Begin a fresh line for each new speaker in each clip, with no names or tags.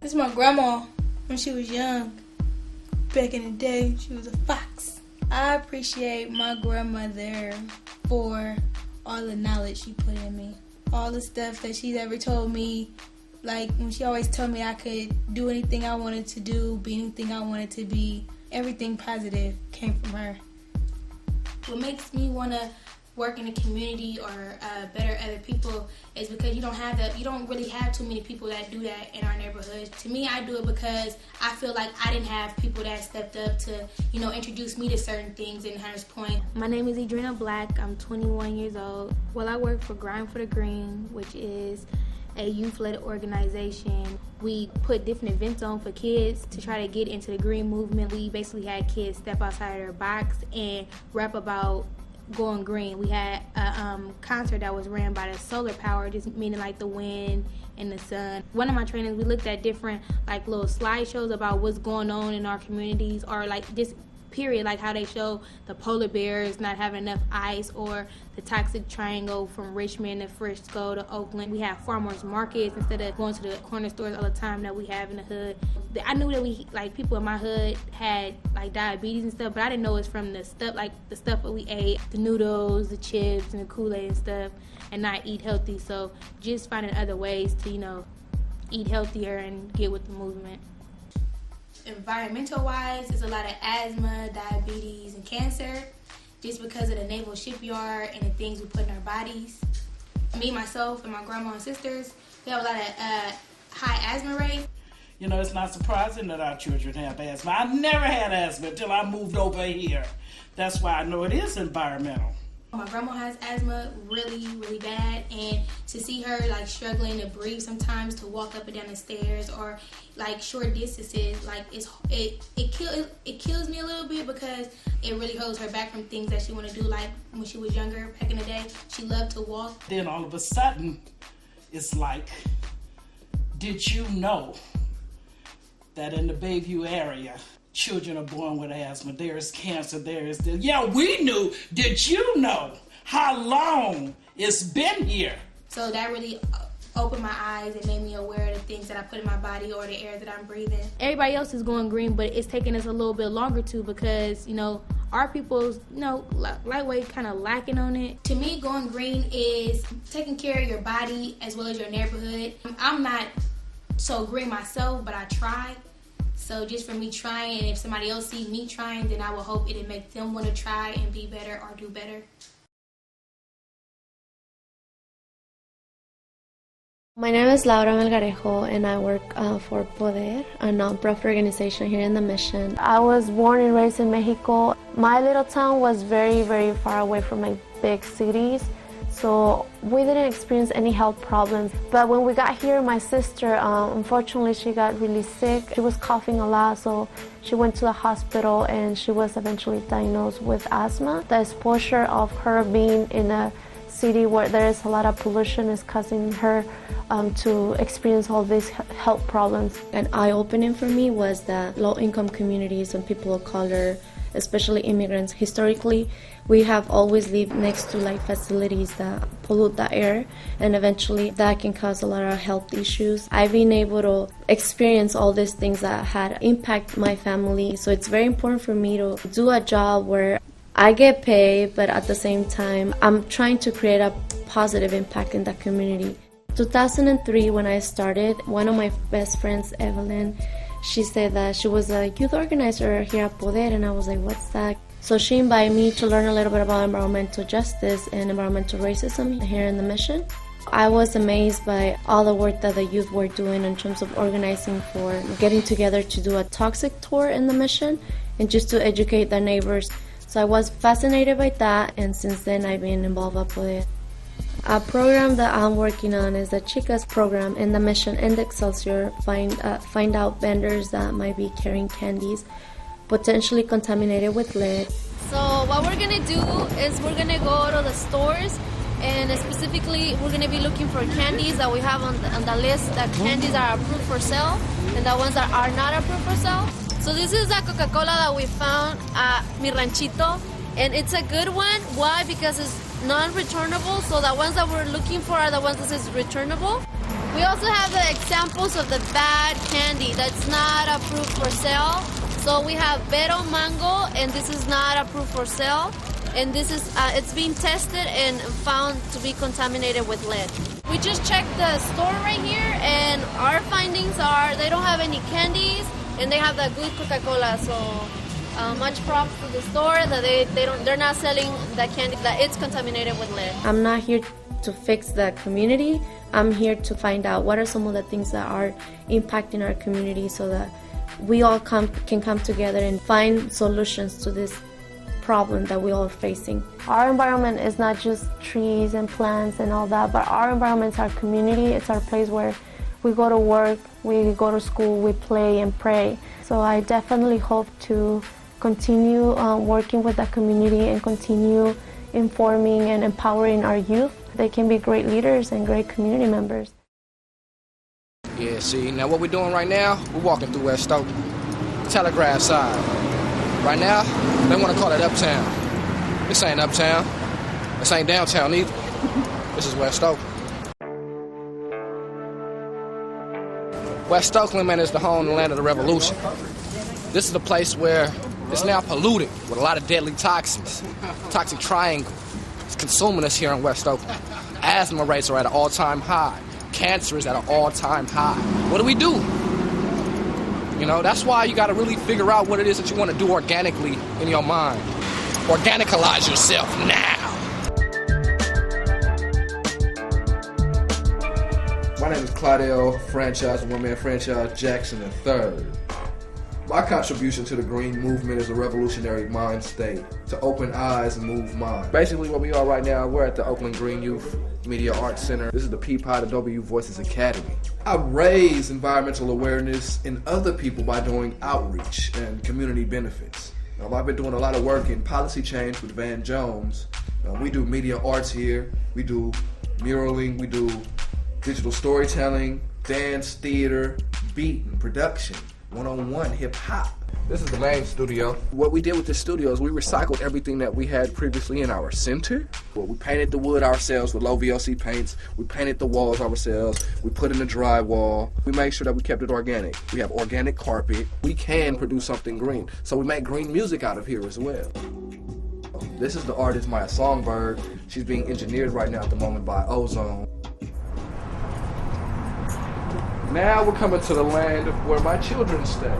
This is my grandma when she was young. Back in the day, she was a fox. I appreciate my grandmother for all the knowledge she put in me. All the stuff that she's ever told me. Like when she always told me I could do anything I wanted to do, be anything I wanted to be. Everything positive came from her. What makes me want to work in the community or better other people is because you don't really have too many people that do that in our neighborhood. To me, I do it because I feel like I didn't have people that stepped up to, introduce me to certain things in Hunter's Point.
My name is Edreana Black. I'm 21 years old. Well, I work for Grind for the Green, which is a youth-led organization. We put different events on for kids to try to get into the green movement. We basically had kids step outside their box and rap about going green. We had a concert that was ran by the solar power, just meaning like the wind and the sun. One of my trainings, we looked at different like little slideshows about what's going on in our communities, or like just period, like how they show the polar bears not having enough ice, or the toxic triangle from Richmond to Frisco to Oakland. We have farmers markets instead of going to the corner stores all the time that we have in the hood. I knew that people in my hood had like diabetes and stuff, but I didn't know it's from the stuff that we ate, the noodles, the chips, and the Kool-Aid and stuff, and not eat healthy. So just finding other ways to, eat healthier and get with the movement.
Environmental-wise, there's a lot of asthma, diabetes, and cancer just because of the naval shipyard and the things we put in our bodies. Me, myself, and my grandma and sisters, we have a lot of high asthma rate.
It's not surprising that our children have asthma. I never had asthma until I moved over here. That's why I know it is environmental.
My grandma has asthma really, really bad, and to see her struggling to breathe sometimes, to walk up and down the stairs, or short distances, it kills me a little bit because it really holds her back from things that she want to do. Like when she was younger, back in the day, she loved to walk.
Then all of a sudden, it's like, did you know that in the Bayview area, children are born with asthma, there is cancer, there is this. Yeah, we knew. Did you know how long it's been here?
So that really opened my eyes and made me aware of the things that I put in my body or the air that I'm breathing.
Everybody else is going green, but it's taking us a little bit longer too because, our people's, lightweight kind of lacking on it.
To me, going green is taking care of your body as well as your neighborhood. I'm not so green myself, but I try. So just for me trying, and if somebody else sees me trying, then I will hope it'll make them want to try and be better or do better.
My name is Laura Medrejo, and I work for Poder, a non-profit organization here in the Mission. I was born and raised in Mexico. My little town was very, very far away from my big cities, so we didn't experience any health problems. But when we got here, my sister, unfortunately, she got really sick. She was coughing a lot, so she went to the hospital and she was eventually diagnosed with asthma. The exposure of her being in a city where there is a lot of pollution is causing her to experience all these health problems.
An eye-opening for me was that low-income communities and people of color, especially immigrants, historically, we have always lived next to facilities that pollute the air, and eventually that can cause a lot of health issues. I've been able to experience all these things that had impact my family, so it's very important for me to do a job where I get paid, but at the same time, I'm trying to create a positive impact in that community. 2003, when I started, one of my best friends, Evelyn, she said that she was a youth organizer here at Poder, and I was like, what's that? So she invited me to learn a little bit about environmental justice and environmental racism here in the Mission. I was amazed by all the work that the youth were doing in terms of organizing for getting together to do a toxic tour in the Mission and just to educate their neighbors. So I was fascinated by that, and since then I've been involved with Poder. A program that I'm working on is the Chicas program in the Mission and Excelsior. Find out vendors that might be carrying candies potentially contaminated with lead.
So what we're gonna do is we're gonna go to the stores, and specifically we're gonna be looking for candies that we have on the list, that candies are approved for sale and the ones that are not approved for sale. So this is a Coca-Cola that we found at Mi Ranchito, and it's a good one. Why? Because it's non-returnable, so the ones that we're looking for are the ones that is returnable. We also have the examples of the bad candy that's not approved for sale. So we have Vero Mango, and this is not approved for sale. And this is, it's being tested and found to be contaminated with lead. We just checked the store right here, and our findings are they don't have any candies, and they have the good Coca-Cola. So much props to the store that they're not selling that candy that it's contaminated with lead.
I'm not here to fix the community. I'm here to find out what are some of the things that are impacting our community so that we all can come together and find solutions to this problem that we all are facing. Our environment is not just trees and plants and all that, but our environment is our community. It's our place where we go to work, we go to school, we play and pray. So I definitely hope to continue working with the community and continue informing and empowering our youth. They can be great leaders and great community members.
Yeah, see, now what we're doing right now, we're walking through West Oakland, Telegraph side. Right now, they want to call it uptown. This ain't uptown. This ain't downtown either. This is West Oakland. West Oakland, man, is the home and land of the revolution. This is the place where it's now polluted with a lot of deadly toxins. Toxic triangle. It's consuming us here in West Oakland. Asthma rates are at an all-time high. Cancer is at an all-time high. What do? You know, that's why you got to really figure out what it is that you want to do organically in your mind. Organicalize yourself now.
My name is Claudel Franceyes, and one-man Franceyes Jackson III. My contribution to the green movement is a revolutionary mind state, to open eyes and move minds. Basically what we are right now, we're at the Oakland Green Youth Media Arts Center. This is the Peapod and W Voices Academy. I raise environmental awareness in other people by doing outreach and community benefits. I've been doing a lot of work in policy change with Van Jones. We do media arts here. We do muraling. We do digital storytelling, dance, theater, beat, and production. One-on-one hip-hop. This is the main studio. What we did with this studio is we recycled everything that we had previously in our center. Well, we painted the wood ourselves with low VOC paints. We painted the walls ourselves. We put in the drywall. We made sure that we kept it organic. We have organic carpet. We can produce something green. So we make green music out of here as well. This is the artist Maya Songbird. She's being engineered right now at the moment by Ozone. Now we're coming to the land of where my children stay.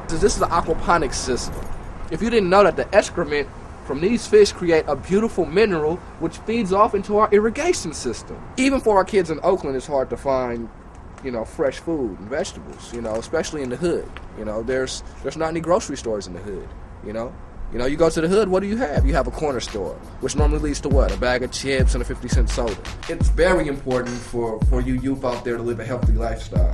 This is the aquaponics system. If you didn't know that the excrement from these fish create a beautiful mineral which feeds off into our irrigation system. Even for our kids in Oakland, it's hard to find, fresh food and vegetables, especially in the hood. There's not any grocery stores in the hood, You go to the hood, what do you have? You have a corner store, which normally leads to what? A bag of chips and a 50-cent soda. It's very important for you youth out there to live a healthy lifestyle.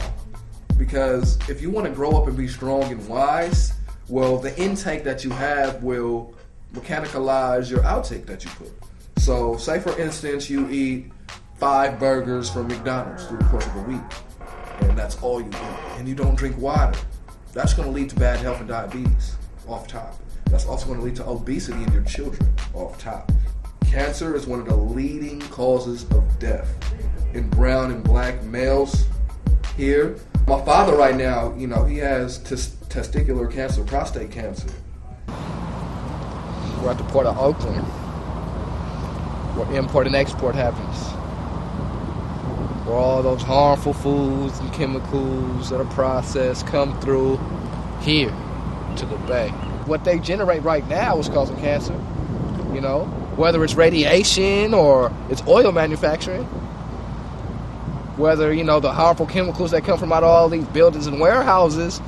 Because if you want to grow up and be strong and wise, well, the intake that you have will mechanicalize your outtake that you put. So, say for instance, you eat 5 burgers from McDonald's through the course of a week, and that's all you eat, and you don't drink water. That's going to lead to bad health and diabetes, off top. That's also going to lead to obesity in your children, off top. Cancer is one of the leading causes of death in brown and black males here. My father right now, he has testicular cancer, prostate cancer.
We're at the port of Oakland, where import and export happens. Where all those harmful foods and chemicals that are processed come through here to the bay. What they generate right now is causing cancer, whether it's radiation or it's oil manufacturing, whether, the harmful chemicals that come from out of all these buildings and warehouses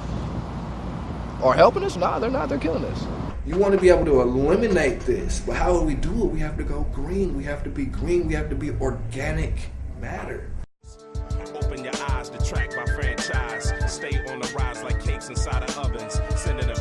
are helping us. No, they're not. They're killing us.
You want to be able to eliminate this, but how do we do it? We have to go green. We have to be green. We have to be organic matter.
Open your eyes to track my franchise. Stay on the rise like cakes inside of ovens. Sending a